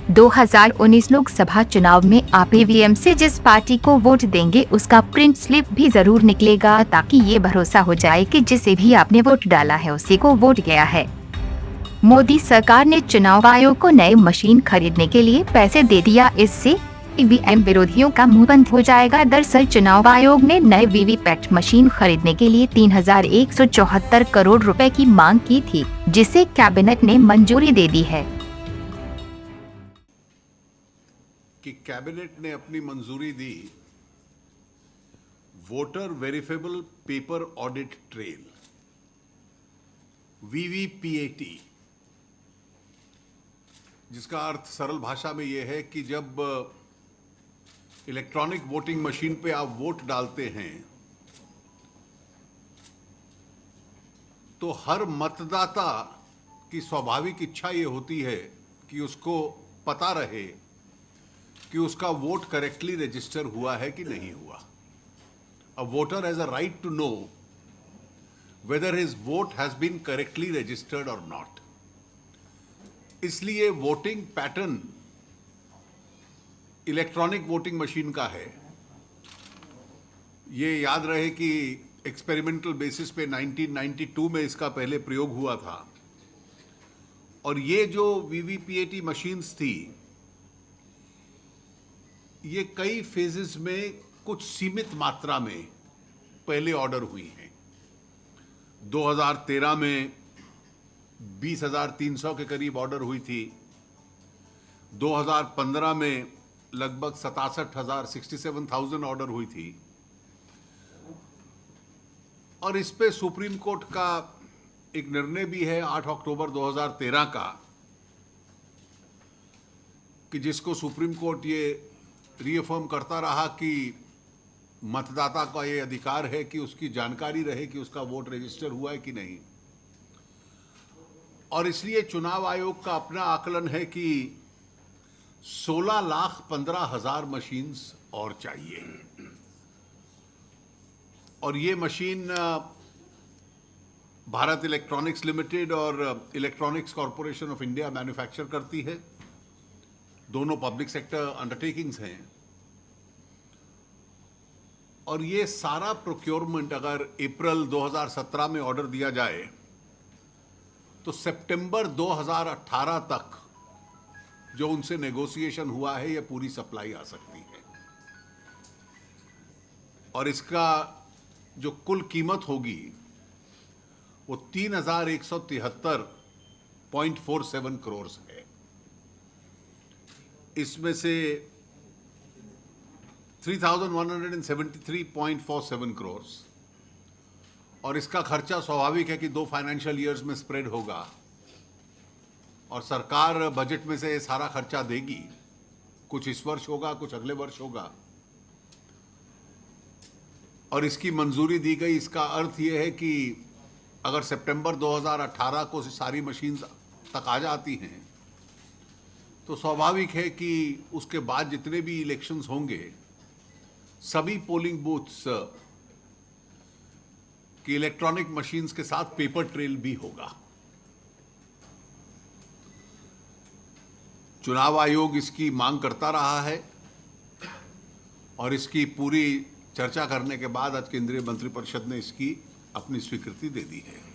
2019 लोकसभा चुनाव में आप ईवीएम से जिस पार्टी को वोट देंगे उसका प्रिंट स्लिप भी जरूर निकलेगा, ताकि ये भरोसा हो जाए कि जिसे भी आपने वोट डाला है उसी को वोट गया है। मोदी सरकार ने चुनाव आयोग को नई मशीन खरीदने के लिए पैसे दे दिया, इससे ईवीएम विरोधियों का मुंह बंद हो जाएगा। दरअसल चुनाव आयोग ने नए वीवीपैट मशीन खरीदने के लिए 3,174 करोड़ रुपए की मांग की थी, जिसे कैबिनेट ने मंजूरी दे दी है। कि कैबिनेट ने अपनी मंजूरी दी voter verifiable paper audit trail VVPAT, जिसका अर्थ सरल भाषा में यह है कि जब इलेक्ट्रॉनिक वोटिंग मशीन पे आप वोट डालते हैं तो हर मतदाता की स्वाभाविक इच्छा ये होती है कि उसको पता रहे कि उसका वोट करेक्टली रजिस्टर हुआ है कि नहीं हुआ। A voter has a right to know whether his vote has been correctly registered or not. इसलिए voting pattern electronic voting machine का है। ये याद रहे कि एक्सपेरिमेंटल बेसिस पे 1992 में इसका पहले प्रयोग हुआ था, और ये जो वीवीपीएटी मशीन्स थी ये कई फेजेस में कुछ सीमित मात्रा में पहले ऑर्डर हुई हैं। 2013 में 20,300 के करीब ऑर्डर हुई थी। 2015 में लगभग 67,000 ऑर्डर हुई थी, और इस पे सुप्रीम कोर्ट का एक निर्णय भी है 8 अक्टूबर 2013 का, कि जिसको सुप्रीम कोर्ट ये रीअफर्म करता रहा कि मतदाता का ये अधिकार है कि उसकी जानकारी रहे कि उसका वोट रजिस्टर हुआ है कि नहीं। और इसलिए चुनाव आयोग का अपना आकलन है कि 16,15,000 मशीन्स और चाहिए, और ये मशीन भारत इलेक्ट्रॉनिक्स लिमिटेड और electronics corporation of India manufacture करती है। दोनों पब्लिक सेक्टर अंडरटेकिंग्स हैं, और ये सारा प्रोक्योरमेंट अगर अप्रैल 2017 में ऑर्डर दिया जाए तो सितंबर 2018 तक जो उनसे नेगोशिएशन हुआ है ये पूरी सप्लाई आ सकती है, और इसका जो कुल कीमत होगी वो 3,173.47 करोड़ है। इसमें से 3,173.47 करोड़, और इसका खर्चा स्वाभाविक है कि 2 फाइनेंशियल ईयर्स में स्प्रेड होगा, और सरकार बजट में से ये सारा खर्चा देगी। कुछ इस वर्ष होगा, कुछ अगले वर्ष होगा, और इसकी मंजूरी दी गई। इसका अर्थ ये है कि अगर सितंबर 2018 को सारी मशीन्स तक आ जाती हैं तो स्वाभाविक है कि उसके बाद जितने भी इलेक्शंस होंगे सभी पोलिंग बूथ्स की इलेक्ट्रॉनिक मशीन्स के साथ पेपर ट्रेल भी होगा। चुनाव आयोग इसकी मांग करता रहा है, और इसकी पूरी चर्चा करने के बाद आज केंद्रीय मंत्रिपरिषद ने इसकी अपनी स्वीकृति दे दी है।